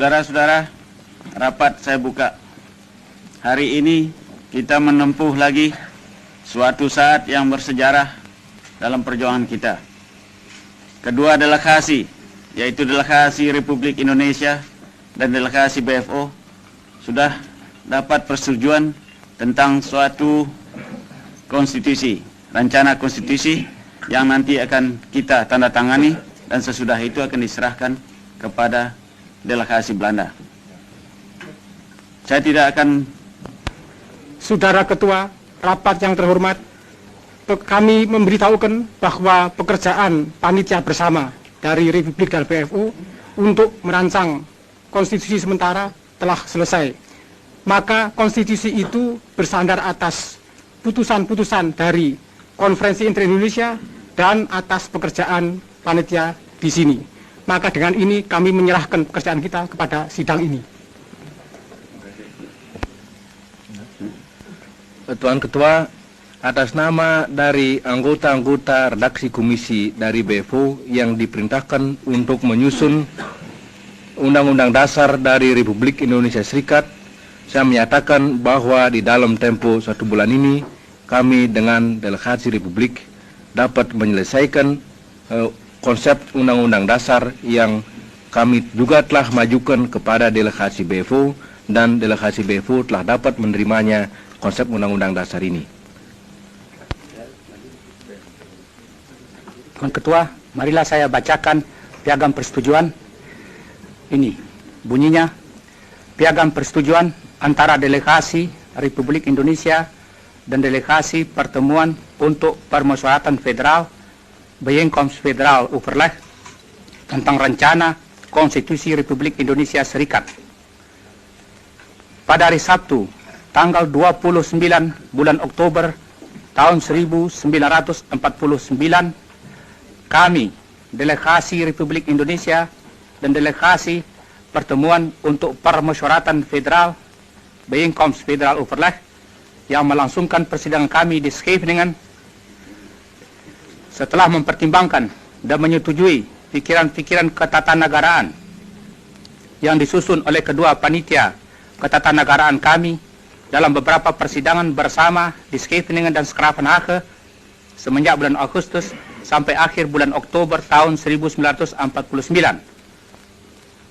Saudara-saudara, rapat saya buka. Hari ini kita menempuh lagi suatu saat yang bersejarah dalam perjuangan kita. Kedua delegasi, yaitu delegasi Republik Indonesia dan delegasi BFO, sudah dapat persetujuan tentang suatu konstitusi, rencana konstitusi yang nanti akan kita tanda tangani dan sesudah itu akan diserahkan kepada delegasi Belanda. Saya tidak akan... Saudara Ketua, rapat yang terhormat, kami memberitahukan bahwa pekerjaan panitia bersama dari Republik dan BFO untuk merancang konstitusi sementara telah selesai. Maka konstitusi itu bersandar atas putusan-putusan dari Konferensi Inter-Indonesia dan atas pekerjaan panitia di sini. Maka dengan ini kami menyerahkan pekerjaan kita kepada sidang ini. Tuan Ketua, atas nama dari anggota-anggota redaksi komisi dari BFO yang diperintahkan untuk menyusun Undang-Undang Dasar dari Republik Indonesia Serikat, saya menyatakan bahwa di dalam tempo 1 bulan ini kami dengan delegasi Republik dapat menyelesaikan konsep Undang-Undang Dasar yang kami juga telah majukan kepada delegasi BFO, dan delegasi BFO telah dapat menerimanya konsep Undang-Undang Dasar ini. Tuan Ketua, marilah saya bacakan piagam persetujuan. Ini bunyinya: piagam persetujuan antara delegasi Republik Indonesia dan delegasi Pertemuan untuk Permusyawaratan Federal Bijeenkomst Federal Overleg tentang rencana Konstitusi Republik Indonesia Serikat. Pada hari Sabtu, tanggal 29 bulan Oktober tahun 1949, kami, delegasi Republik Indonesia dan delegasi Pertemuan untuk Permusyawaratan Federal Bijeenkomst Federal Overleg yang melangsungkan persidangan kami di Scheveningen, setelah mempertimbangkan dan menyetujui pikiran-pikiran ketatanegaraan yang disusun oleh kedua panitia ketatanegaraan kami dalam beberapa persidangan bersama di Scheveningen dan Schravenhage semenjak bulan Agustus sampai akhir bulan Oktober tahun 1949,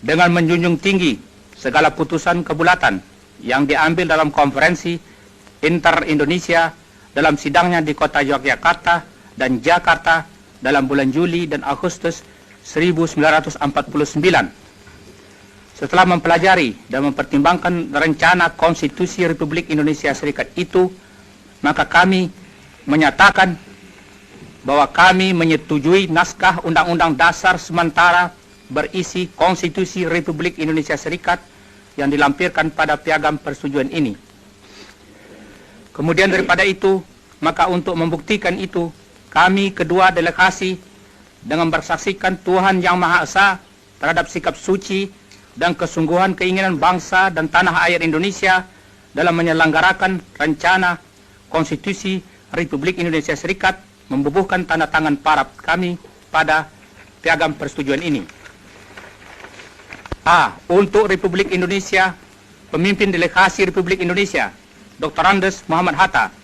dengan menjunjung tinggi segala putusan kebulatan yang diambil dalam konferensi Inter-Indonesia dalam sidangnya di kota Yogyakarta dan Jakarta dalam bulan Juli dan Agustus 1949. Setelah mempelajari dan mempertimbangkan rencana Konstitusi Republik Indonesia Serikat itu, maka kami menyatakan bahwa kami menyetujui naskah Undang-Undang Dasar sementara berisi Konstitusi Republik Indonesia Serikat yang dilampirkan pada piagam persetujuan ini. Kemudian daripada itu, maka untuk membuktikan itu, kami kedua delegasi dengan bersaksikan Tuhan Yang Maha Esa terhadap sikap suci dan kesungguhan keinginan bangsa dan tanah air Indonesia dalam menyelenggarakan rencana Konstitusi Republik Indonesia Serikat, membubuhkan tanda tangan para kami pada piagam persetujuan ini. A. Untuk Republik Indonesia, pemimpin delegasi Republik Indonesia, Dr. Andes Muhammad Hatta.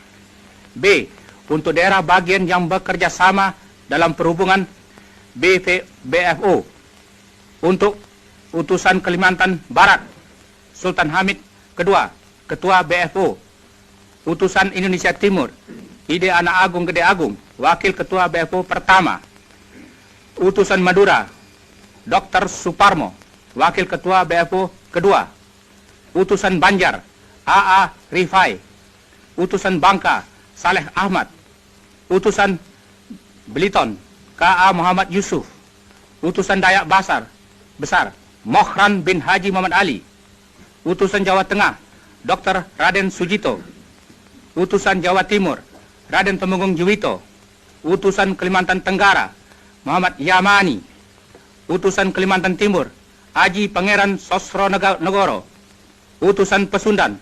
B. Untuk daerah bagian yang bekerja sama dalam perhubungan, BFO. Untuk utusan Kalimantan Barat, Sultan Hamid II, Ketua BFO. Utusan Indonesia Timur, Ide Anak Agung Gede Agung, Wakil Ketua BFO pertama. Utusan Madura, Dr. Suparmo, Wakil Ketua BFO kedua. Utusan Banjar, AA Rifai. Utusan Bangka, Saleh Ahmad. Utusan Beliton, KA Muhammad Yusuf. Utusan Dayak Besar, Mohran bin Haji Muhammad Ali. Utusan Jawa Tengah, Dr. Raden Sujito. Utusan Jawa Timur, Raden Temenggung Juwito. Utusan Kalimantan Tenggara, Muhammad Yamani. Utusan Kalimantan Timur, Haji Pangeran Sosro Negoro. Utusan Pesundan,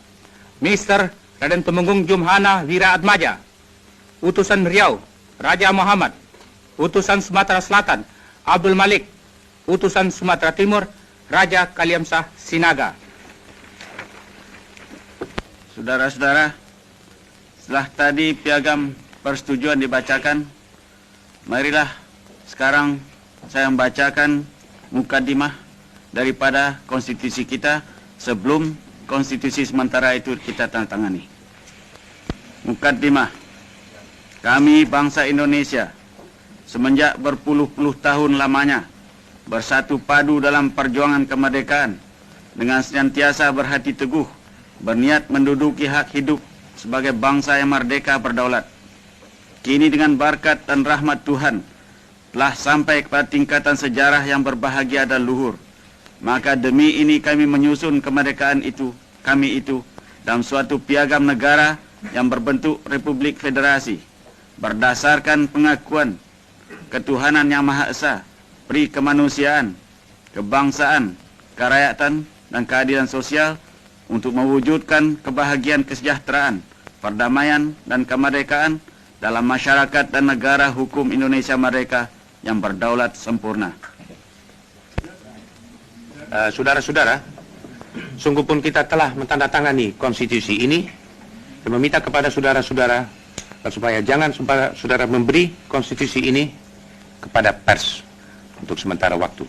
Mr. Raden Temenggung Jumhana Wira Atmaja. Utusan Riau, Raja Muhammad. Utusan Sumatera Selatan, Abdul Malik. Utusan Sumatera Timur, Raja Kaliamsah Sinaga. Saudara-saudara, setelah tadi piagam persetujuan dibacakan, marilah sekarang saya membacakan mukadimah daripada konstitusi kita sebelum konstitusi sementara itu kita tandatangani. Mukadimah. Kami bangsa Indonesia semenjak berpuluh-puluh tahun lamanya bersatu padu dalam perjuangan kemerdekaan dengan senantiasa berhati teguh, berniat menduduki hak hidup sebagai bangsa yang merdeka berdaulat. Kini dengan berkat dan rahmat Tuhan telah sampai kepada tingkatan sejarah yang berbahagia dan luhur. Maka demi ini kami menyusun kemerdekaan kami itu dalam suatu piagam negara yang berbentuk Republik Federasi berdasarkan pengakuan ketuhanan yang Maha Esa, peri kemanusiaan, kebangsaan, kerakyatan, dan keadilan sosial untuk mewujudkan kebahagiaan kesejahteraan, perdamaian, dan kemerdekaan dalam masyarakat dan negara hukum Indonesia merdeka yang berdaulat sempurna. Saudara-saudara, sungguh pun kita telah mentandatangani konstitusi ini dan meminta kepada saudara-saudara supaya jangan saudara memberi konstitusi ini kepada pers untuk sementara waktu.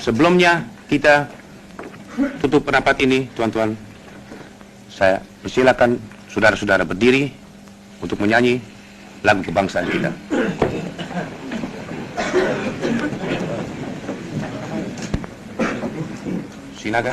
Sebelumnya kita tutup rapat ini, tuan-tuan. Saya persilakan saudara-saudara berdiri untuk menyanyi lagu kebangsaan kita. Sinaga.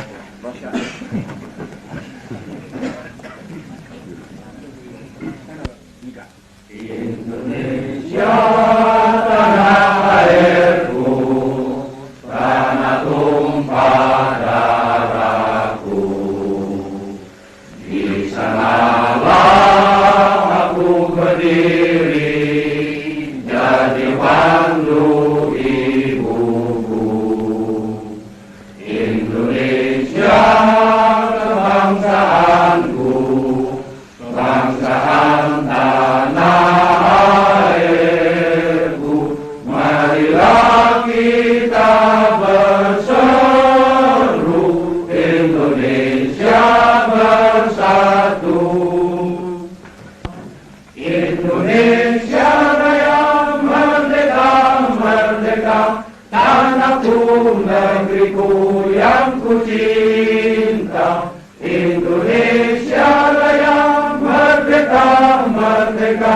Negeriku yang ku cinta, Indonesia Raya, merdeka, merdeka,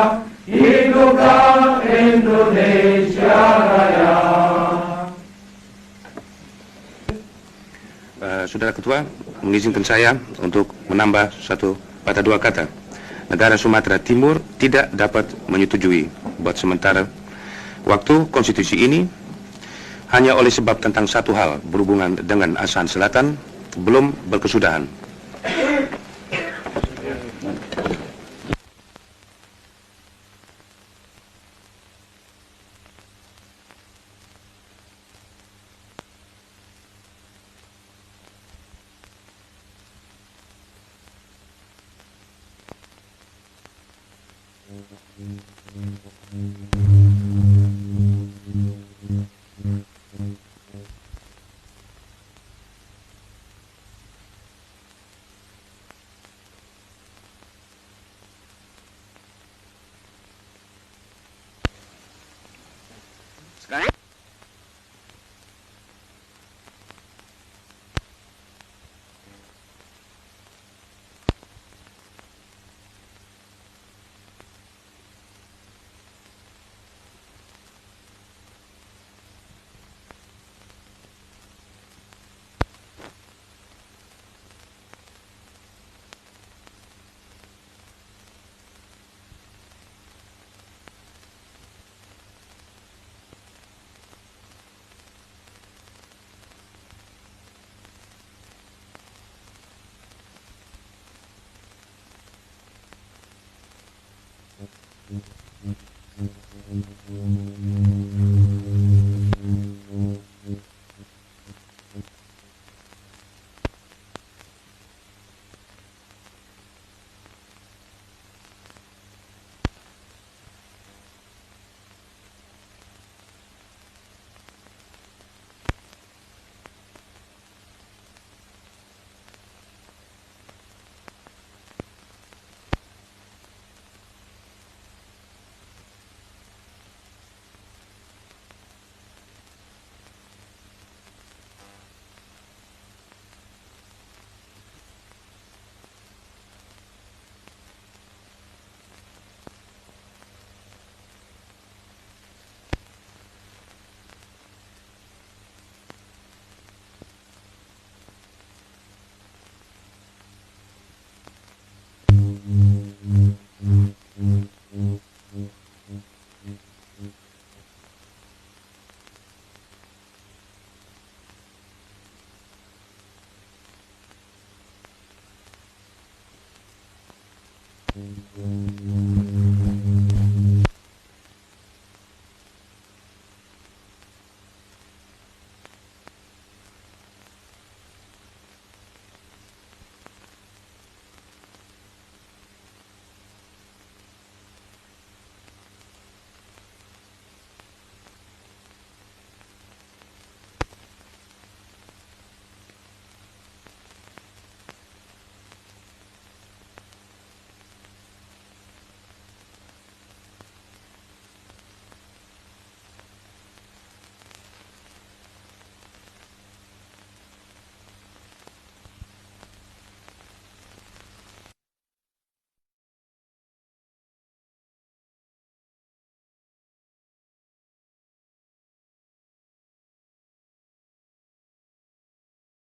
hiduplah Indonesia Raya. Saudara Ketua, mengizinkan saya untuk menambah satu patah dua kata. Negara Sumatera Timur tidak dapat menyetujui buat sementara waktu konstitusi ini hanya oleh sebab tentang satu hal berhubungan dengan ASEAN Selatan belum berkesudahan. Sekarang